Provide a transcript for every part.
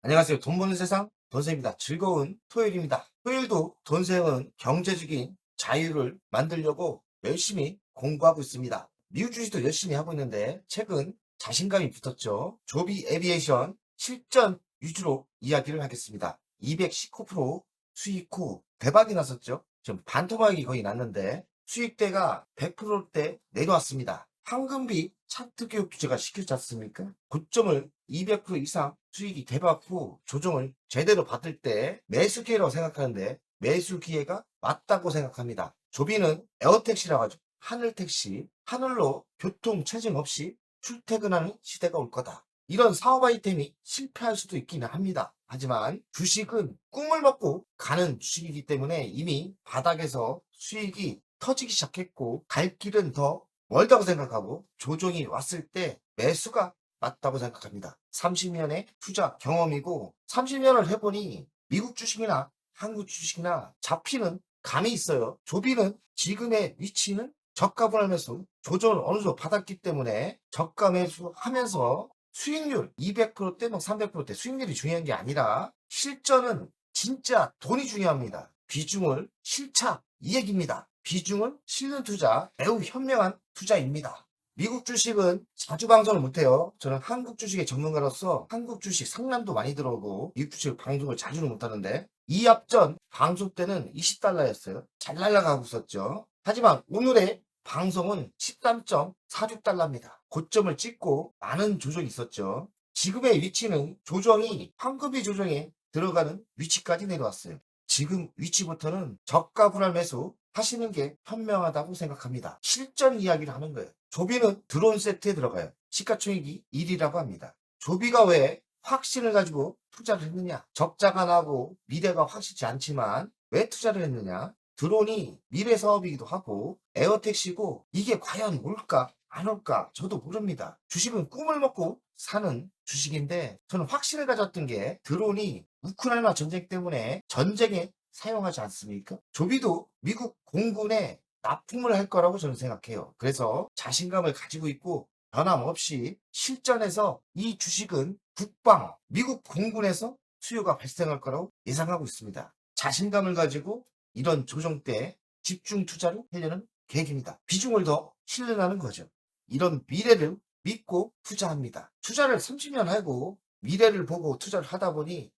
안녕하세요. 돈 버는 세상 돈세입니다. 즐거운 토요일입니다. 토요일도 돈세은 경제적인 자유를 만들려고 열심히 공부하고 있습니다. 미국 주식도 열심히 하고 있는데 최근 자신감이 붙었죠. 조비 에비에이션 실전 위주로 이야기를 하겠습니다. 219% 수익 후 대박이 났었죠. 지금 반토막이 거의 났는데 수익대가 100%대 내려왔습니다. 황금비 차트 교육 주제가 시켰지 않습니까? 고점을 200% 이상 수익이 대박 후 조정을 제대로 받을 때 매수 기회라고 생각하는데 매수 기회가 맞다고 생각합니다. 조비는 에어택시라고 하죠. 하늘택시, 하늘로 교통 체증 없이 출퇴근하는 시대가 올 거다. 이런 사업 아이템이 실패할 수도 있기는 합니다. 하지만 주식은 꿈을 먹고 가는 주식이기 때문에 이미 바닥에서 수익이 터지기 시작했고 갈 길은 더 멀다고 생각하고 조정이 왔을 때 매수가 맞다고 생각합니다. 30년의 투자 경험이고 30년을 해보니 미국 주식이나 한국 주식이나 잡히는 감이 있어요. 조비는 지금의 위치는 저가 분할 매수 조정을 어느 정도 받았기 때문에 저가 매수하면서 수익률 200%대, 300%대 수익률이 중요한 게 아니라 실전은 진짜 돈이 중요합니다. 비중을 실차 이 얘기입니다. 비중을 실는 투자 매우 현명한 투자입니다. 미국 주식은 자주 방송을 못해요. 저는 한국 주식의 전문가로서 한국 주식 상담도 많이 들어오고 미국 주식 방송을 자주는 못하는데 이 앞전 방송 때는 20달러였어요. 잘 날아가고 있었죠. 하지만 오늘의 방송은 13.46달러입니다. 고점을 찍고 많은 조정이 있었죠. 지금의 위치는 조정이 황금비 조정에 들어가는 위치까지 내려왔어요. 지금 위치부터는 저가 분할 매수 하시는 게 현명하다고 생각합니다. 실전 이야기를 하는 거예요. 조비는 드론 세트에 들어가요. 시가총액이 1위라고 합니다. 조비가 왜 확신을 가지고 투자를 했느냐? 적자가 나고 미래가 확실치 않지만 왜 투자를 했느냐? 드론이 미래 사업이기도 하고 에어택시고 이게 과연 올까 안 올까 저도 모릅니다. 주식은 꿈을 먹고 사는 주식인데 저는 확신을 가졌던 게 드론이 우크라이나 전쟁 때문에 전쟁에 사용하지 않습니까? 조비도 미국 공군에 납품을 할 거라고 저는 생각해요. 그래서 자신감을 가지고 있고 변함없이 실전에서 이 주식은 국방, 미국 공군에서 수요가 발생할 거라고 예상하고 있습니다. 자신감을 가지고 이런 조정 때 집중 투자를 하려는 계획입니다. 비중을 더 실현하는 거죠. 이런 미래를 믿고 투자합니다. 투자를 30년 하고 미래를 보고 투자를 하다 보니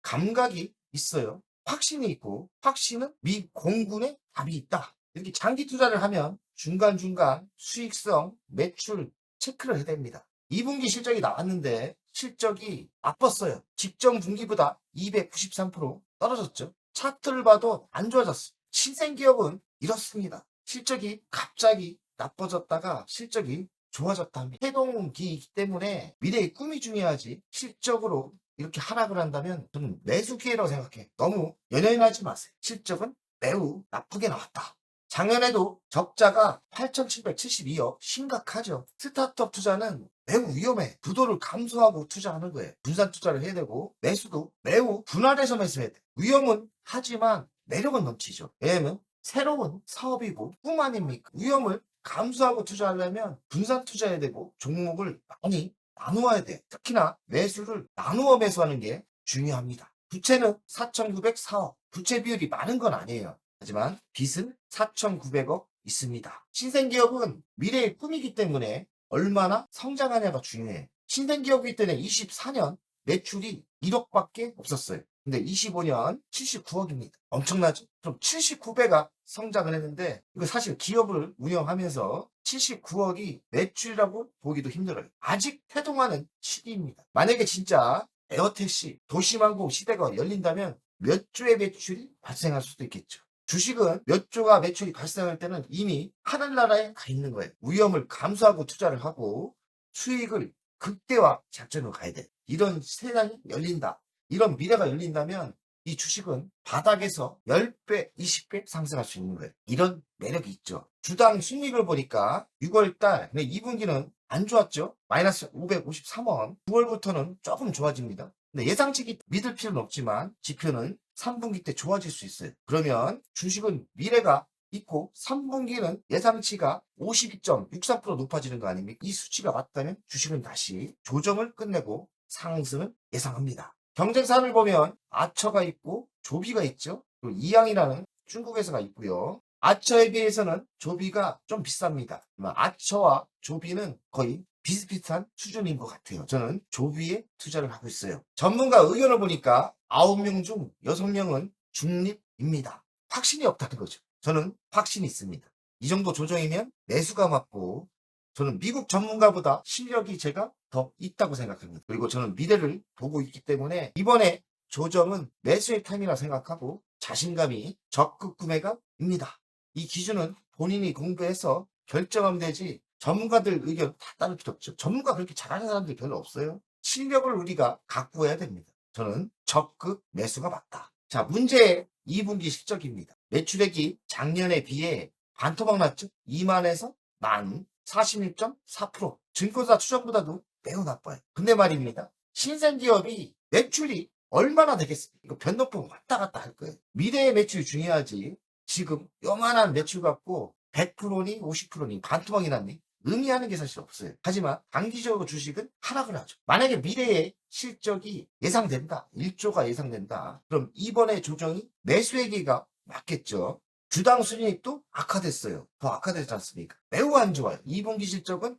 감각이 있어요. 확신이 있고 확신은 미 공군의 답이 있다. 이렇게 장기 투자를 하면 중간중간 수익성, 매출 체크를 해야 됩니다. 2분기 실적이 나왔는데 실적이 나빴어요. 직전 분기보다 293% 떨어졌죠. 차트를 봐도 안 좋아졌어요. 신생기업은 이렇습니다. 실적이 갑자기 나빠졌다가 실적이 좋아졌다 합니다. 해동기이기 때문에 미래의 꿈이 중요하지 실적으로 이렇게 하락을 한다면 저는 매수 기회라고 생각해. 너무 연연하지 마세요. 실적은 매우 나쁘게 나왔다. 작년에도 적자가 8,772억 심각하죠. 스타트업 투자는 매우 위험해. 부도를 감수하고 투자하는 거예요. 분산 투자를 해야 되고 매수도 매우 분할해서 매수해야 돼. 위험은 하지만 매력은 넘치죠. 왜냐면 새로운 사업이고 꿈 아닙니까? 위험을 감수하고 투자하려면 분산 투자해야 되고 종목을 많이 나누어야 돼. 특히나 매수를 나누어 매수하는 게 중요합니다. 부채는 4,904억. 부채 비율이 많은 건 아니에요. 하지만 빚은 4,900억 있습니다. 신생기업은 미래의 꿈이기 때문에 얼마나 성장하냐가 중요해. 신생기업이기 때문에 24년 매출이 1억밖에 없었어요. 근데 25년 79억입니다. 엄청나죠? 그럼 79배가 성장을 했는데 이거 사실 기업을 운영하면서 79억이 매출이라고 보기도 힘들어요. 아직 태동하는 시기입니다. 만약에 진짜 에어택시, 도시망공 시대가 열린다면 몇 조의 매출이 발생할 수도 있겠죠. 주식은 몇 조가 매출이 발생할 때는 이미 하늘나라에 가 있는 거예요. 위험을 감수하고 투자를 하고 수익을 극대화 작전으로 가야 돼. 이런 세상이 열린다. 이런 미래가 열린다면 이 주식은 바닥에서 10배, 20배 상승할 수 있는 거예요. 이런 매력이 있죠. 주당 순이익을 보니까 6월달 2분기는 안 좋았죠. 마이너스 553원. 9월부터는 조금 좋아집니다. 근데 예상치 믿을 필요는 없지만 지표는 3분기 때 좋아질 수 있어요. 그러면 주식은 미래가 있고 3분기는 예상치가 52.63% 높아지는 거 아닙니까? 이 수치가 맞다면 주식은 다시 조정을 끝내고 상승을 예상합니다. 경쟁사를 보면 아처가 있고 조비가 있죠. 그리고 이양이라는 중국 회사가 있고요. 아처에 비해서는 조비가 좀 비쌉니다. 아처와 조비는 거의 비슷비슷한 수준인 것 같아요. 저는 조비에 투자를 하고 있어요. 전문가 의견을 보니까 9명 중 6명은 중립입니다. 확신이 없다는 거죠. 저는 확신이 있습니다. 이 정도 조정이면 매수가 맞고, 저는 미국 전문가보다 실력이 제가 더 있다고 생각합니다. 그리고 저는 미래를 보고 있기 때문에 이번에 조정은 매수의 타임이라 생각하고 자신감이 적극 구매가입니다. 이 기준은 본인이 공부해서 결정하면 되지 전문가들 의견 다 따를 필요 없죠. 전문가 그렇게 잘하는 사람들이 별로 없어요. 실력을 우리가 갖고 해야 됩니다. 저는 적극 매수가 맞다. 자, 문제의 2분기 실적입니다. 매출액이 작년에 비해 반토막 났죠. 2만에서 만 46.4%. 증권사 추정보다도 매우 나빠요. 근데 말입니다. 신생기업이 매출이 얼마나 되겠습니까? 이거 변동폭 왔다 갔다 할 거예요. 미래의 매출이 중요하지. 지금 요만한 매출 갖고 100%니 50%니 반토막이 났니? 의미하는 게 사실 없어요. 하지만 단기적으로 주식은 하락을 하죠. 만약에 미래의 실적이 예상된다. 1조가 예상된다. 그럼 이번에 조정이 매수액기가 맞겠죠. 주당 순이익도 악화됐어요. 더 악화되지 않습니까? 매우 안 좋아요. 2분기 실적은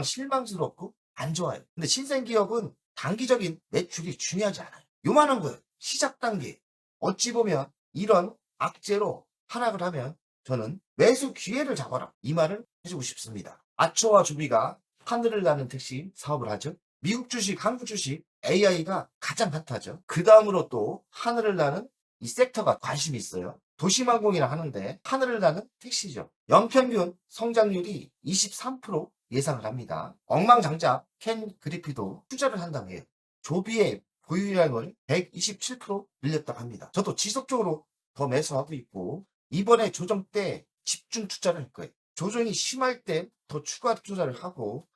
실망스럽고 안 좋아요. 근데 신생기업은 단기적인 매출이 중요하지 않아요. 요만한 거예요. 시작 단계. 어찌 보면 이런 악재로 하락을 하면 저는 매수 기회를 잡아라. 이 말을 해주고 싶습니다. 아초와 주비가 하늘을 나는 택시 사업을 하죠. 미국 주식, 한국 주식, AI가 가장 핫하죠. 그 다음으로 또 하늘을 나는 이 섹터가 관심이 있어요. 도심항공이라 하는데 하늘을 나는 택시죠. 연평균 성장률이 23% 예상을 합니다. 억망장자 켄 그리피도 투자를 한다고 해요. 조비의 보유량을 127% 늘렸다고 합니다. 저도 지속적으로 더 매수하고 있고 이번에 조정 때 집중 투자를 할 거예요. 조정이 심할 때 더 추가 투자를 하고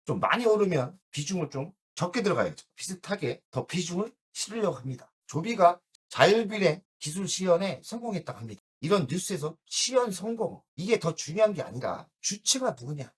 좀 많이 오르면 비중을 좀 적게 들어가야죠. 비슷하게 더 비중을 실으려고 합니다. 조비가 자율비행 기술 시연에 성공했다고 합니다. 이런 뉴스에서 시연 성공, 이게 더 중요한 게 아니라 주체가 누구냐?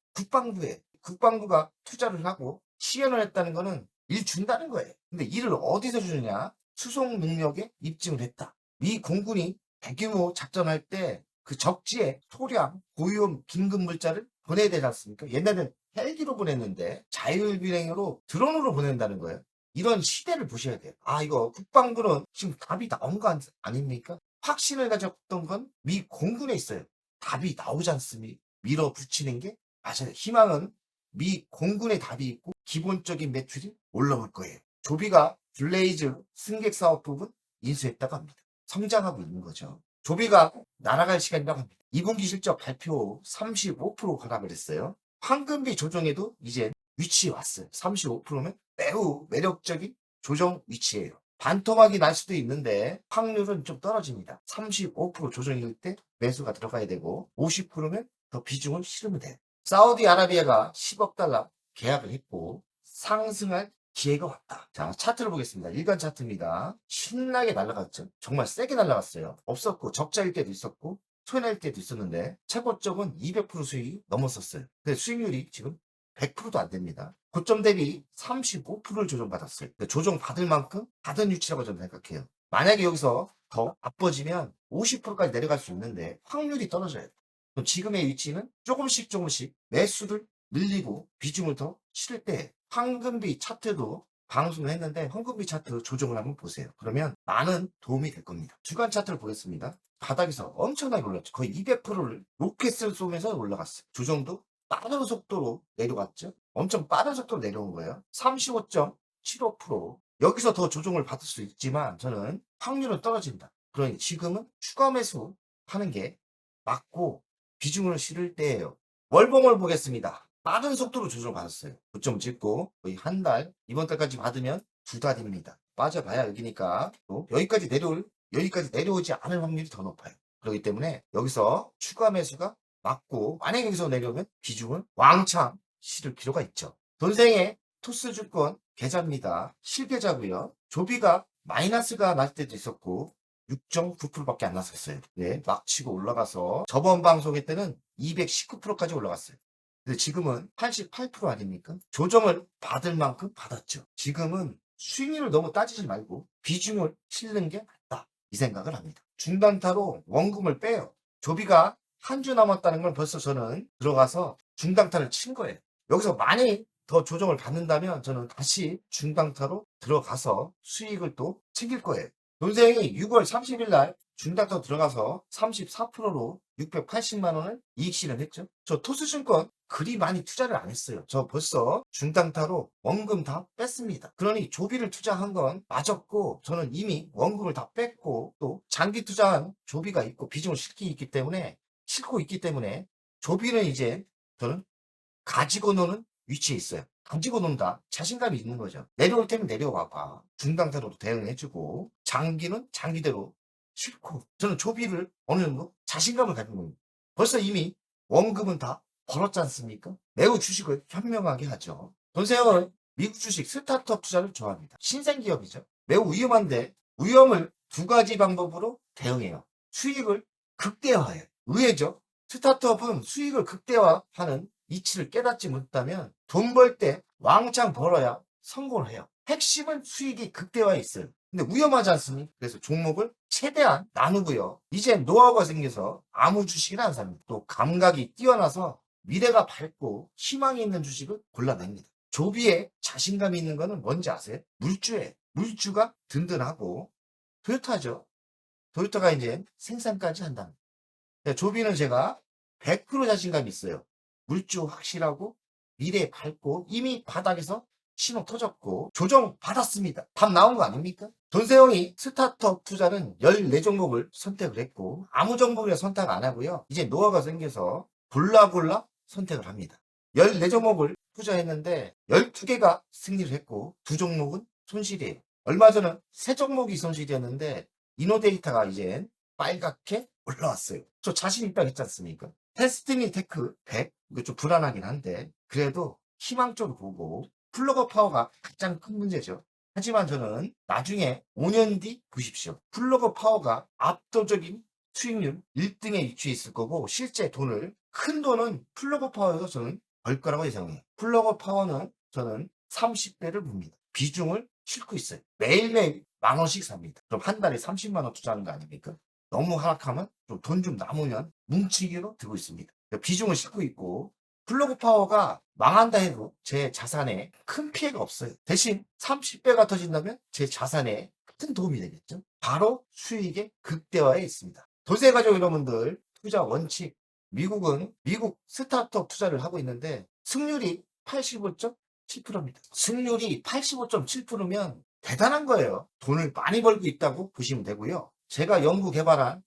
국방부가 투자를 하고 시연을 했다는 거는 일 준다는 거예요. 근데 일을 어디서 주느냐? 수송 능력에 입증을 했다. 미 공군이 대규모 작전할 때 그 적지에 소량 고위험 긴급 물자를 보내야 되지 않습니까? 옛날에는 헬기로 보냈는데 자율비행으로 드론으로 보낸다는 거예요. 이런 시대를 보셔야 돼요. 아, 이거 국방부는 지금 답이 나온 거 아닙니까? 확신을 가졌던 건 미 공군에 있어요. 답이 나오지 않습니까? 밀어붙이는 게 맞아요. 희망은 미 공군의 답이 있고 기본적인 매출이 올라올 거예요. 조비가 블레이즈 승객 사업 부분 인수했다고 합니다. 성장하고 있는 거죠. 조비가 날아갈 시간이라고 합니다. 2분기 실적 발표 35% 하락을 했어요. 황금비 조정에도 이제 위치에 왔어요. 35%면 매우 매력적인 조정 위치예요. 반토막이 날 수도 있는데 확률은 좀 떨어집니다. 35% 조정일 때 매수가 들어가야 되고 50%면 더 비중을 실으면 돼요. 사우디아라비아가 10억 달러 계약을 했고 상승할 기회가 왔다. 자, 차트를 보겠습니다. 일간 차트입니다. 신나게 날아갔죠. 정말 세게 날아갔어요. 없었고 적자일 때도 있었고 손해날 때도 있었는데 최고점은 200% 수익이 넘었었어요. 근데 수익률이 지금 100%도 안 됩니다. 고점 대비 35%를 조정받았어요. 조정받을 만큼 받은 위치라고 저는 생각해요. 만약에 여기서 더 나빠지면 50%까지 내려갈 수 있는데 확률이 떨어져요. 그럼 지금의 위치는 조금씩 매수를 늘리고 비중을 더 실을 때 황금비 차트도 방송을 했는데 황금비 차트 조정을 한번 보세요. 그러면 많은 도움이 될 겁니다. 주간 차트를 보겠습니다. 바닥에서 엄청나게 올랐죠. 거의 200%를 로켓을 쏘면서 올라갔어요. 조정도 빠른 속도로 내려갔죠. 엄청 빠른 속도로 내려온 거예요. 35.75%. 여기서 더 조정을 받을 수 있지만 저는 확률은 떨어진다. 그러니 지금은 추가 매수 하는 게 맞고 비중을 실을 때예요. 월봉을 보겠습니다. 빠른 속도로 조정받았어요. 고점 찍고 거의 한 달, 이번 달까지 받으면 두 달입니다. 빠져봐야 여기니까 또 여기까지 내려오지 않을 확률이 더 높아요. 그렇기 때문에 여기서 추가 매수가 맞고 만약에 여기서 내려오면 비중을 왕창 실을 필요가 있죠. 돈생의 토스주권 계좌입니다. 실계좌고요. 조비가 마이너스가 날 때도 있었고 6.9%밖에 안 났었어요. 네, 막 치고 올라가서 저번 방송회 때는 219%까지 올라갔어요. 근데 지금은 88% 아닙니까? 조정을 받을 만큼 받았죠. 지금은 수익률을 너무 따지지 말고 비중을 실는 게 낫다. 이 생각을 합니다. 중단타로 원금을 빼요. 조비가 한 주 남았다는 걸 벌써 저는 들어가서 중단타를 친 거예요. 여기서 많이 더 조정을 받는다면 저는 다시 중단타로 들어가서 수익을 또 챙길 거예요. 돈생이 6월 30일 날 중단타 들어가서 34%로 680만 원을 이익 실현했죠. 저 토스증권 그리 많이 투자를 안 했어요. 저 벌써 중단타로 원금 다 뺐습니다. 그러니 조비를 투자한 건 맞았고 저는 이미 원금을 다 뺐고 또 장기 투자한 조비가 있고 비중을 싣고 있기 때문에 조비는 이제 저는 가지고 노는 위치에 있어요. 가지고 논다. 자신감이 있는 거죠. 내려올 때면 내려와봐. 중단타로도 대응해주고 장기는 장기대로 싫고 저는 조비를 어느 정도 자신감을 가지고 있는 벌써 이미 원금은 다 벌었지 않습니까? 매우 주식을 현명하게 하죠. 돈세형은 미국 주식 스타트업 투자를 좋아합니다. 신생기업이죠. 매우 위험한데 위험을 두 가지 방법으로 대응해요. 수익을 극대화해요. 의외죠. 스타트업은 수익을 극대화하는 이치를 깨닫지 못하면 돈 벌 때 왕창 벌어야 성공을 해요. 핵심은 수익이 극대화에 있어요. 근데 위험하지 않습니까? 그래서 종목을 최대한 나누고요. 이제 노하우가 생겨서 아무 주식이나 안 삽니다. 또 감각이 뛰어나서 미래가 밝고 희망이 있는 주식을 골라냅니다. 조비에 자신감이 있는 거는 뭔지 아세요? 물주예요. 물주가 든든하고 토요타죠. 토요타가 이제 생산까지 한답니다. 조비는 제가 100% 자신감이 있어요. 물주 확실하고 미래 밝고 이미 바닥에서 신호 터졌고 조정 받았습니다. 답 나온 거 아닙니까? 돈세영이 스타트업 투자는 14종목을 선택을 했고 아무 종목이나 선택 안 하고요. 이제 노하우가 생겨서 골라 선택을 합니다. 14종목을 투자했는데 12개가 승리를 했고 2종목은 손실이에요. 얼마 전에 3종목이 손실이었는데 이노데이터가 이제 빨갛게 올라왔어요. 저 자신 있다고 했지 않습니까? 테스트니 테크 100 이거 좀 불안하긴 한데 그래도 희망 쪽을 보고 플러그 파워가 가장 큰 문제죠. 하지만 저는 나중에 5년 뒤 보십시오. 플러그 파워가 압도적인 수익률 1등에 위치해 있을 거고 실제 큰 돈은 플러그 파워에서 저는 벌 거라고 예상해요. 플러그 파워는 저는 30배를 봅니다. 비중을 싣고 있어요. 매일매일 10,000원씩 삽니다. 그럼 한 달에 30만 원 투자하는 거 아닙니까? 너무 하락하면 돈 좀 남으면 뭉치기로 들고 있습니다. 비중을 싣고 있고 플러그 파워가 망한다 해도 제 자산에 큰 피해가 없어요. 대신 30배가 터진다면 제 자산에 큰 도움이 되겠죠. 바로 수익의 극대화에 있습니다. 도세 가족 여러분들 투자 원칙 미국 스타트업 투자를 하고 있는데 승률이 85.7%입니다. 승률이 85.7%면 대단한 거예요. 돈을 많이 벌고 있다고 보시면 되고요. 제가 연구 개발한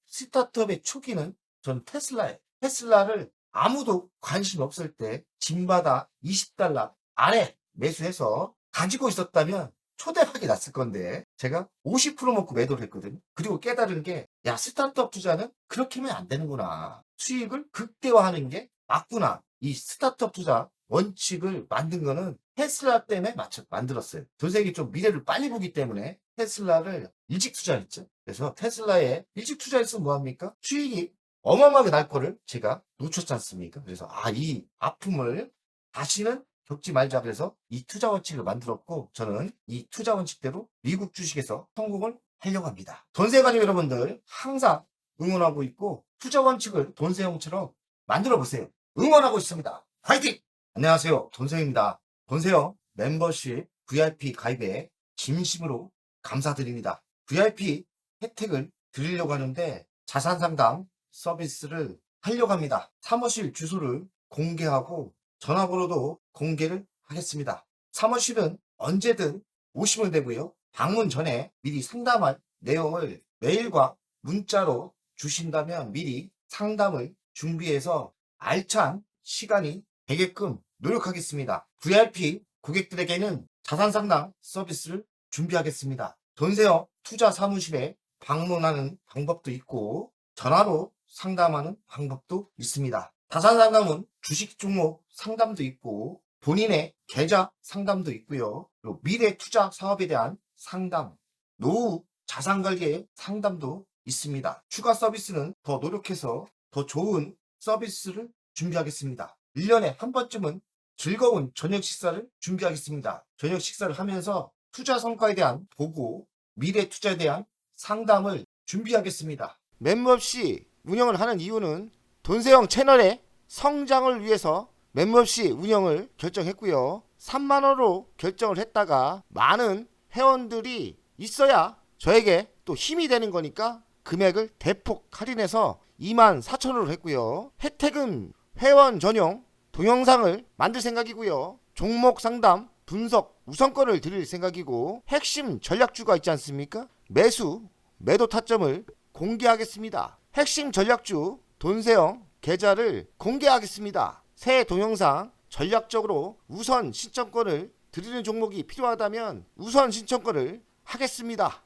스타트업의 초기는 전 테슬라예요. 테슬라를 아무도 관심 없을 때 짐바다 20달러 아래 매수해서 가지고 있었다면 초대박이 났을 건데 제가 50% 먹고 매도를 했거든요. 그리고 깨달은 게 야 스타트업 투자는 그렇게 하면 안 되는구나. 수익을 극대화하는 게 맞구나. 이 스타트업 투자 원칙을 만든 거는 테슬라 때문에 만들었어요. 전세계 좀 미래를 빨리 보기 때문에 테슬라를 일찍 투자했죠. 그래서 테슬라에 일찍 투자했으면 뭐합니까? 수익이 어마어마하게 날 거를 제가 놓쳤지 않습니까? 그래서 이 아픔을 다시는 겪지 말자 그래서 이 투자 원칙을 만들었고 저는 이 투자 원칙대로 미국 주식에서 성공을 하려고 합니다. 돈세가족 여러분들 항상 응원하고 있고 투자 원칙을 돈세형처럼 만들어 보세요. 응원하고 있습니다. 화이팅! 안녕하세요. 돈세형입니다. 돈세형 멤버십 VIP 가입에 진심으로 감사드립니다. VIP 혜택을 드리려고 하는데 자산 상담 서비스를 하려고 합니다. 사무실 주소를 공개하고 전화번호도 공개를 하겠습니다. 사무실은 언제든 오시면 되고요. 방문 전에 미리 상담할 내용을 메일과 문자로 주신다면 미리 상담을 준비해서 알찬 시간이 되게끔 노력하겠습니다. VIP 고객들에게는 자산 상담 서비스를 준비하겠습니다. 돈세어 투자 사무실에 방문하는 방법도 있고 전화로 상담하는 방법도 있습니다. 자산 상담은 주식 종목 상담도 있고 본인의 계좌 상담도 있고요. 그리고 미래 투자 사업에 대한 상담, 노후 자산 관리의 상담도 있습니다. 추가 서비스는 더 노력해서 더 좋은 서비스를 준비하겠습니다. 1년에 한 번쯤은 즐거운 저녁 식사를 준비하겠습니다. 저녁 식사를 하면서 투자 성과에 대한 보고, 미래 투자에 대한 상담을 준비하겠습니다. 멤버십 운영을 하는 이유는 돈세영 채널의 성장을 위해서 멤버십 운영을 결정했고요. 3만원으로 결정을 했다가 많은 회원들이 있어야 저에게 또 힘이 되는 거니까 금액을 대폭 할인해서 24,000원으로 했고요. 혜택은 회원 전용 동영상을 만들 생각이고요. 종목 상담 분석 우선권을 드릴 생각이고, 핵심 전략주가 있지 않습니까? 매도 타점을 공개하겠습니다. 핵심 전략주 돈세영 계좌를 공개하겠습니다. 새 동영상 전략적으로 우선 신청권을 드리는 종목이 필요하다면 우선 신청권을 하겠습니다.